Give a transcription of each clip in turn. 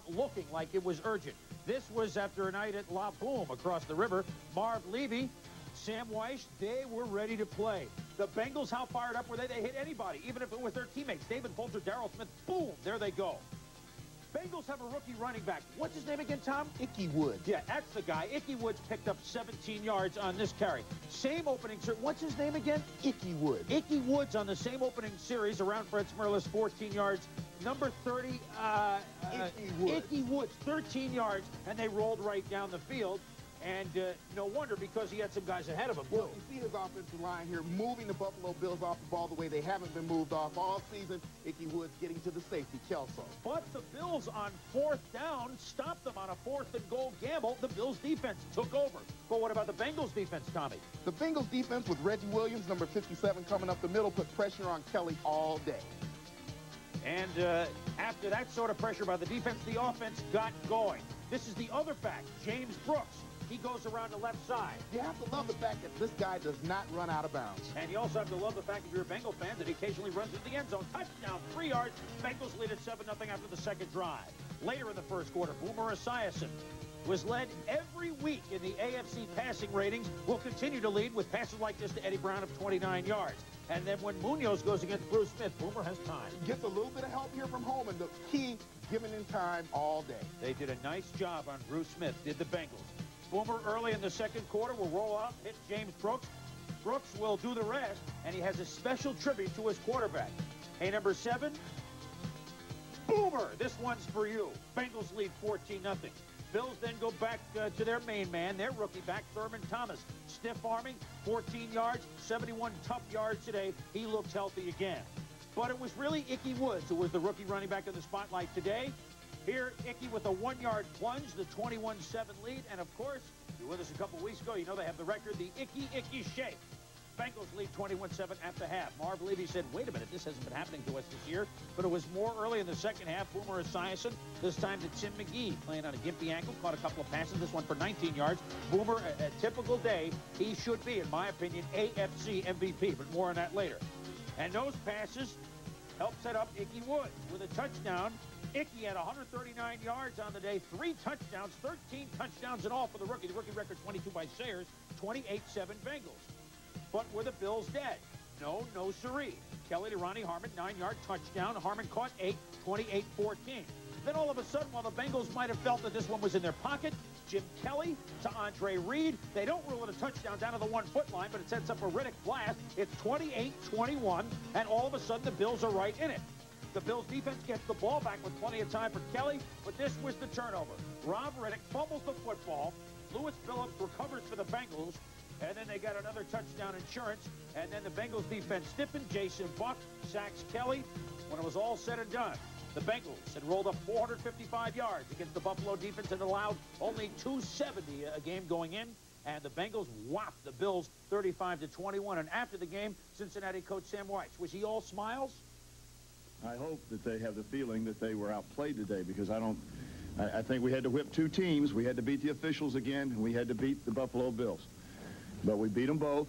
looking like it was urgent. This was after a night at La Boom across the river. Marv Levy, Sam Weiss, they were ready to play. The Bengals, how fired up were they? They hit anybody, even if it was their teammates. David Folger, Darryl Smith, boom, there they go. Bengals have a rookie running back. What's his name again, Tom? Ickey Woods. Yeah, that's the guy. Ickey Woods picked up 17 yards on this carry. Same opening series. What's his name again? Ickey Woods. Ickey Woods on the same opening series around Fred Smerlis, 14 yards. Number 30, Ickey Woods, 13 yards, and they rolled right down the field. And no wonder, because he had some guys ahead of him. Well, you see his offensive line here moving the Buffalo Bills off the ball the way they haven't been moved off all season. Ickey Woods getting to the safety, Kelso. But the Bills on 4th down stopped them on a 4th and goal gamble. The Bills defense took over. But what about the Bengals defense, Tommy? The Bengals defense with Reggie Williams, number 57, coming up the middle, put pressure on Kelly all day. And after that sort of pressure by the defense, the offense got going. This is the other back, James Brooks. He goes around the left side. You have to love the fact that this guy does not run out of bounds. And you also have to love the fact, if you're a Bengal fan, that he occasionally runs into the end zone. Touchdown, 3 yards. Bengals lead at 7-0 after the second drive. Later in the first quarter, Boomer Esiason was led every week in the AFC passing ratings. Will continue to lead with passes like this to Eddie Brown of 29 yards. And then when Munoz goes against Bruce Smith, Boomer has time. Gets a little bit of help here from home, and the key, giving him time all day. They did a nice job on Bruce Smith, did the Bengals. Boomer early in the second quarter will roll out, hit James Brooks. Brooks will do the rest, and he has a special tribute to his quarterback. Hey, number 7, Boomer, this one's for you. Bengals lead 14-0. Bills then go back to their main man, their rookie back, Thurman Thomas. Stiff arming, 14 yards, 71 tough yards today. He looks healthy again. But it was really Ickey Woods who was the rookie running back in the spotlight today. Here, Ickey with a 1-yard plunge, the 21-7 lead. And, of course, you were with us a couple weeks ago. You know they have the record, the Ickey shake. Bengals lead 21-7 at the half. Marv Levy said, wait a minute, this hasn't been happening to us this year. But it was more early in the second half. Boomer Esiason, this time to Tim McGee, playing on a gimpy ankle, caught a couple of passes, this one for 19 yards. Boomer, a typical day, he should be, in my opinion, AFC MVP, but more on that later. And those passes helped set up Ickey Woods with a touchdown. Ickey had 139 yards on the day, 3 touchdowns, 13 touchdowns in all for the rookie. The rookie record 22 by Sayers, 28-7 Bengals. But were the Bills dead? No, no siree. Kelly to Ronnie Harmon, 9-yard touchdown. Harmon caught 8, 28-14. Then all of a sudden, while the Bengals might have felt that this one was in their pocket, Jim Kelly to Andre Reed. They don't rule it a touchdown down to the 1-foot line, but it sets up a Riddick blast. It's 28-21, and all of a sudden the Bills are right in it. The Bills defense gets the ball back with plenty of time for Kelly, but this was the turnover. Rob Riddick fumbles the football. Lewis Phillips recovers for the Bengals, and then they got another touchdown insurance, and then the Bengals defense stiffened. Jason Buck sacks Kelly. When it was all said and done, the Bengals had rolled up 455 yards against the Buffalo defense and allowed only 270 a game going in, and the Bengals whopped the Bills 35-21. And after the game, Cincinnati coach Sam Weiss, was he all smiles? I hope that they have the feeling that they were outplayed today, because I think we had to whip 2 teams. We had to beat the officials again, and we had to beat the Buffalo Bills. But we beat them both.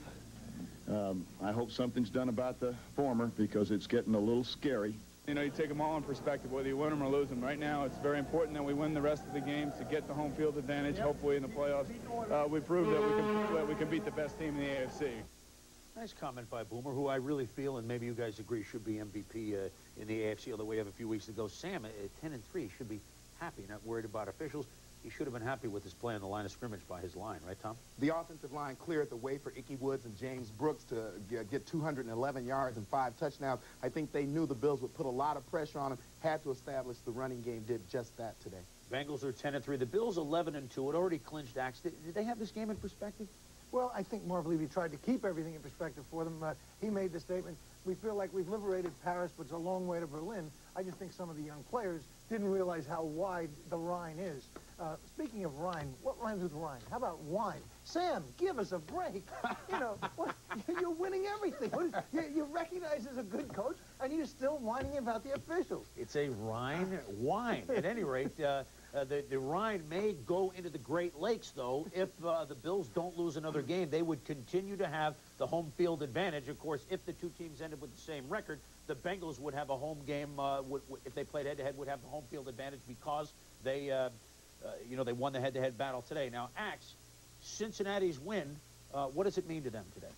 I hope something's done about the former, because it's getting a little scary. You know, you take them all in perspective, whether you win them or lose them. Right now, it's very important that we win the rest of the games to get the home field advantage. Hopefully in the playoffs, we prove that we can beat the best team in the AFC. Nice comment by Boomer, who I really feel, and maybe you guys agree, should be MVP in the AFC, although we have a few weeks to go. Sam, at 10-3, should be happy, not worried about officials. He should have been happy with his play on the line of scrimmage by his line, right, Tom? The offensive line cleared the way for Ickey Woods and James Brooks to get 211 yards and 5 touchdowns. I think they knew the Bills would put a lot of pressure on them, had to establish the running game, did just that today. Bengals are 10-3. The Bills 11-2. It already clinched Axe. Did they have this game in perspective? Well, I think Marv Levy tried to keep everything in perspective for them. He made the statement, we feel like we've liberated Paris, but it's a long way to Berlin. I just think some of the young players didn't realize how wide the Rhine is. Speaking of Rhine, what rhymes with Rhine? How about wine? Sam, give us a break. You know, you're winning everything. You're recognized as a good coach, and you're still whining about the officials. It's a Rhine wine. At any rate, the Rhine may go into the Great Lakes, though. If the Bills don't lose another game, they would continue to have the home field advantage. Of course, if the 2 teams ended with the same record, the Bengals would have a home game, if they played head-to-head, would have the home field advantage because they, you know, they won the head-to-head battle today. Now, Axe, Cincinnati's win, what does it mean to them today?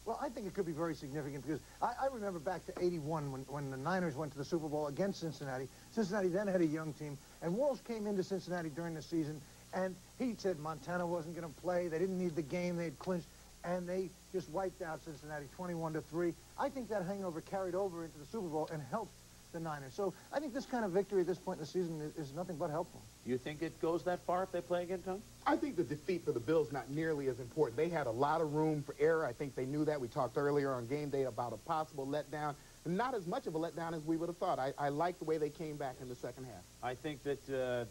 Well, I think it could be very significant because I remember back to '81 when the Niners went to the Super Bowl against Cincinnati. Cincinnati then had a young team, and Walsh came into Cincinnati during the season, and he said Montana wasn't going to play. They didn't need the game. They had clinched, and they just wiped out Cincinnati 21-3. I think that hangover carried over into the Super Bowl and helped the Niners. So I think this kind of victory at this point in the season is nothing but helpful. Do you think it goes that far if they play again, Tom? I think the defeat for the Bills not nearly as important. They had a lot of room for error. I think they knew that. We talked earlier on game day about a possible letdown. Not as much of a letdown as we would have thought. I like the way they came back in the second half. I think that,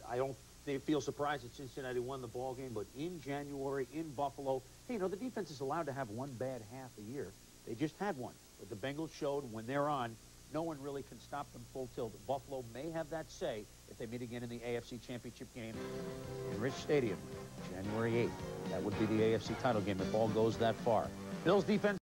I don't feel surprised that Cincinnati won the ball game, but in January, in Buffalo, hey, you know, the defense is allowed to have one bad half a year. They just had one. But the Bengals showed when they're on, no one really can stop them full tilt. Buffalo may have that say if they meet again in the AFC Championship game in Rich Stadium, January 8th. That would be the AFC title game if all goes that far. Bills defense.